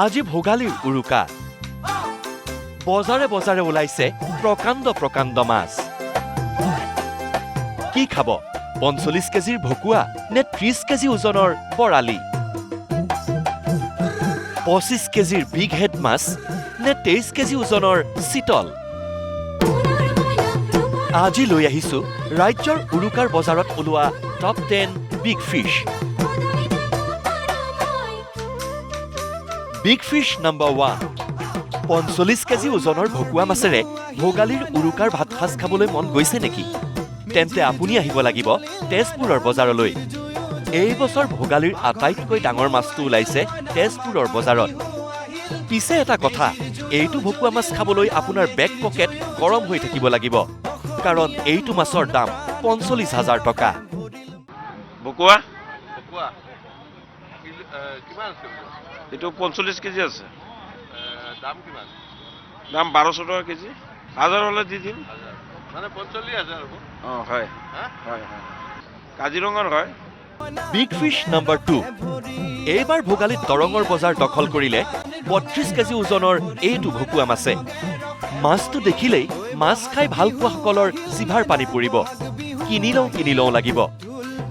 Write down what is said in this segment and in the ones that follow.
আজি ভোগালীৰ উৰুকা বজাৰে বজাৰে ওলাইছে প্ৰকাণ্ড মাছ কি খাব ৪৫ কেজিৰ ভকুৱা নে ৩০ কেজি ওজনৰ বৰালি ২৫ কেজিৰ বিগ হেড মাছ নে ২৩ কেজি ওজনৰ চিতল আজি লৈ আহিছো ৰাজ্যৰ উৰুকাৰ বজাৰত ওলোৱা top 10 big fish big fish number 1 ৪৫ KG ওজনৰ ভকুৱা মাছেৰে ভোগালীৰ উৰুকাৰ ভাত সাজ খাবলৈ মন গৈছে নেকি তেন্তে আপুনি আহিব লাগিব তেজপুৰৰ বজাৰলৈ এই বছৰ ভোগালীৰ আটাইতকৈ ডাঙৰ মাছটো ওলাইছে তেজপুৰৰ বজাৰত পিছে এটা কথা এইটো ভকুৱা মাছ খাবলৈ আপোনাৰ বেক পকেট গৰম হৈ থাকিব লাগিব কাৰণ এইটো মাছৰ দাম ৪৫,০০০ টকা ভকুৱা কিমান আছে এটো ৪৫ কেজি আছে দাম কিমান দাম ১২০০ টাকা কেজি ১০০০ হলে দি দিম মানে ৪৫,০০০ হ'ব হয় হয় কাজিৰঙাৰ হয় বিগ ফিছ নম্বৰ 2 এইবাৰ ভোগালীত দৰঙৰ বজাৰ দখল কৰিলে ৩২ কেজি ওজনৰ এইটো ভকুৱা মাছে মাছটো দেখিলেই মাছ খাই ভাল পোৱাসকলৰ জিভাৰ পানী পৰিব কিনি লওঁ লাগিব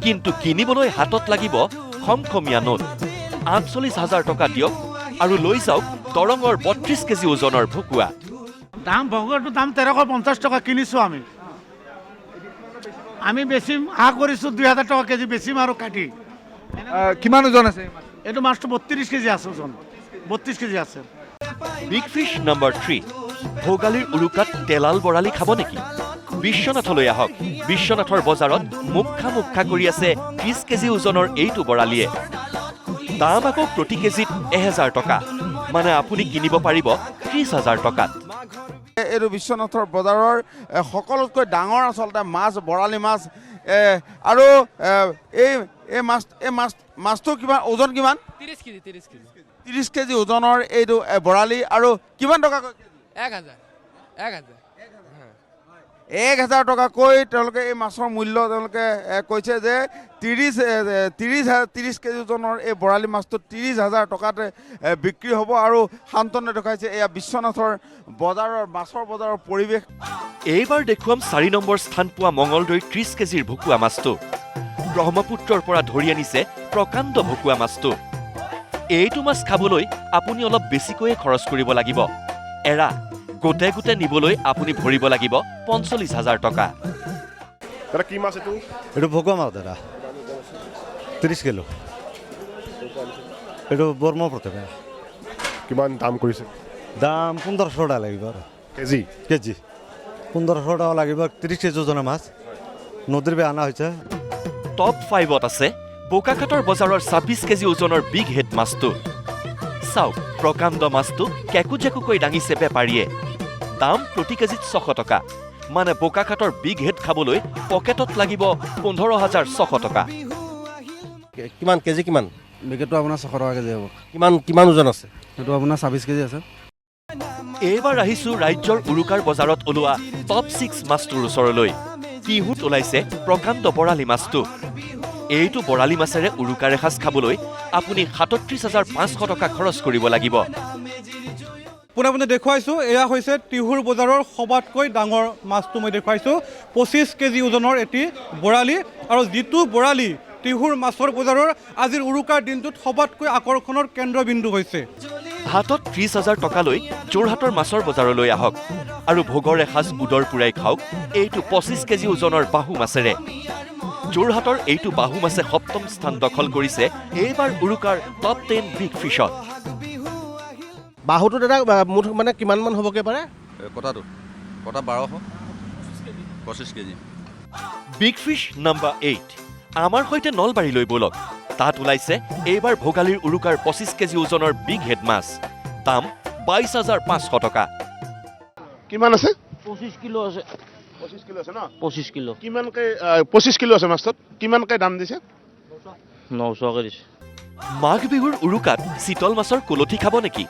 কিন্তু কিনিবলৈ হাতত লাগিব খমখমীয়া নোট ৪৮,০০০ টকা দিয়ক আৰু লৈ যাওক দৰঙৰ ৩২ কেজি ওজনৰ ভকুৱা দাম ভকুৱাটো দাম ১৩৫০ টকা কিনিছো আমি বেছি আশা কৰিছো ২০০০ টকা কেজি বেছি মাৰো কাটি কিমান ওজন আছে এইটো মাছটো ৩২ কেজি আছে ওজন ৩২ কেজি আছে বিগ ফিছ নম্বৰ 3 ভোগালীৰ উৰুকাত তেলাল বৰালি খাব নেকি বিশ্বনাথলৈ আহক বিশ্বনাথৰ বজাৰত মুখা কৰি আছে ৩০ কেজি ওজনৰ এইটো বৰালিয়ে দাম আকৌ প্ৰতি কেজিত ১০০০ টকা মানে আপুনি কিনিব পাৰিব ৩০,০০০ টকাত এইটো বিশ্বনাথৰ বজাৰৰ সকলোতকৈ ডাঙৰ আচলতে মাছ বৰালি মাছ আৰু এই মাছটো কিমান ওজন কিমান ৩০ কেজি ওজনৰ এইটো বৰালি আৰু কিমান টকা ১,০০০ টকাকৈ তেওঁলোকে এই মাছৰ মূল্য তেওঁলোকে কৈছে যে ৩০ কেজি ওজনৰ এই বৰালি মাছটো ৩০,০০০ টকাত বিক্ৰী হ'ব আৰু সান্তনা দেখাইছে এয়া বিশ্বনাথৰ বজাৰৰ মাছৰ বজাৰৰ পৰিৱেশ এইবাৰ দেখুৱাম ৪ নম্বৰ স্থান পোৱা মঙলদৈৰ ৩০ কেজিৰ ভকুৱা মাছটো ব্ৰহ্মপুত্ৰৰ পৰা ধৰি আনিছে প্ৰকাণ্ড ভকুৱা মাছটো এইটো মাছ খাবলৈ আপুনি অলপ বেছিকৈয়ে খৰচ কৰিব লাগিব গোটে নিবলৈ আপুনি ভৰিব লাগিব ৪৫,০০০ টকা কি মাছ এইটো ভকুৱা মাছ দাদা ৩০ কিলো এইটো ব্ৰহ্মপুত্ৰ কিমান দাম কৰিছে দাম ১৫০০ টকা লাগিব আৰু কেজি ১৫০০ টকা লাগিব ৩০ কেজি ওজনৰ মাছ নদীৰ পৰা অনা হৈছে টপ 5ত আছে বোকাখাটৰ বজাৰৰ ২৬ কেজি ওজনৰ বিগ হেড মাছটো চাওক প্ৰকাণ্ড মাছটো কেকুজেকুকৈ দাঙিছে বেপাৰীয়ে দাম প্ৰতি কেজিত ৬০০ টকা মানে বোকাখাটৰ বিগ হেড খাবলৈ পকেটত লাগিব ১৫,৬০০ টকা কিমান কেজি কিমান বিকেটটো আপোনাৰ ৬০০ টকা কেজি হ'ব কিমান ওজন আছে সেইটো আপোনাৰ ২৬ কেজি আছে এইবাৰ আহিছো ৰাজ্যৰ উৰুকাৰ বজাৰত ওলোৱা টপ 6 মাছটোৰ ওচৰলৈ টিহুত ওলাইছে প্ৰকাণ্ড বৰালি মাছটো এইটো বৰালি মাছেৰে উৰুকাৰ এসাঁজ খাবলৈ আপুনি ৩৭,৫০০ টকা খৰচ কৰিব লাগিব পোনে দেখুৱাইছোঁ এয়া হৈছে টিহুৰ বজাৰৰ সবাতকৈ ডাঙৰ মাছটো মই দেখুৱাইছোঁ ২৫ কেজি ওজনৰ এটি বৰালি আৰু যিটো বৰালি টিহুৰ মাছৰ বজাৰৰ আজিৰ উৰুকাৰ দিনটোত সবাতকৈ আকৰ্ষণৰ কেন্দ্ৰবিন্দু হৈছে হাতত ৩০,০০০ টকা লৈ যোৰহাটৰ মাছৰ বজাৰলৈ আহক আৰু ভোগৰ এসাঁজ উদৰ পূৰাই খাওক এইটো ২৫ কেজি ওজনৰ বাহু মাছেৰে যোৰহাটৰ এইটো বাহু মাছে ৭ম স্থান দখল কৰিছে এইবাৰ উৰুকাৰ টপ 10 বিগ ফিছত বাহুটো দাদা মুঠ মানে কিমান মান হ'বগে পাৰে কটা ১২২৫ কেজি বিগ ফিছ নম্বৰ 8 আমাৰ সৈতে নলবাৰীলৈ বলক তাত ওলাইছে এইবাৰ ভোগালীৰ উৰুকাৰ ২৫ কেজি ওজনৰ বিগ হেড মাছ দাম ২২,৫০০ টকা কিমান আছে ২৫ কিলো আছে ২৫ কিলো আছে ন ২৫ কিলো কিমানকে ২৫ কিলো আছে মাছটোত কিমানকে দাম দিছে ৯০০কে দিছে মাঘ বিহুৰ উৰুকাত চিতল মাছৰ কলঠি খাব নেকি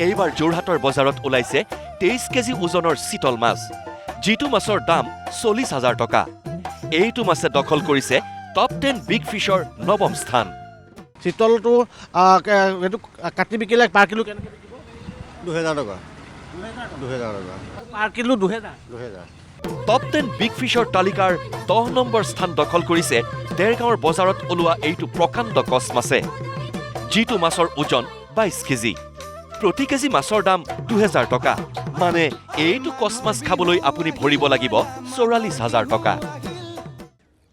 এইবাৰ যোৰহাটৰ বজাৰত ওলাইছে ২৩ কেজি ওজনৰ চিতল মাছ যিটো মাছৰ দাম ৪০,০০০ টকা এইটো মাছে দখল কৰিছে টপ 10 বিগ ফিছৰ ৯ম স্থান চিতলটো এইটো কাটি বিকিলে পাৰ কিলো কেনেকৈ বিকিব? 2000 টকা 2000 টকা পাৰ কিলো 2000। 2000 টপ 10 বিগ ফিছৰ তালিকাৰ 10 নম্বৰ স্থান দখল কৰিছে দেৰগাঁৱৰ বজাৰত ওলোৱা এইটো প্ৰকাণ্ড কচ মাছে, যিটো মাছৰ ওজন 22 কেজি। প্ৰতি কেজি মাছৰ দাম 2000 টকা। মানে এইটো কচ মাছ খাবলৈ আপুনি ভৰিব লাগিব 44,000 টকা।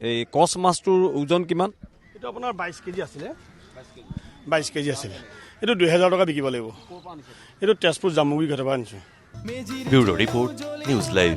এই কচ মাছটোৰ ওজন কিমান? এইটো আপোনাৰ 22 কেজি আছিলে। 22 কেজি আছিলে। এইটো 2000 টকা বিকিব লাগিব। এইটো তেজপুৰ জামুগুৰি ঘাটৰ পৰা আনিছোঁ। Bureau report, news live.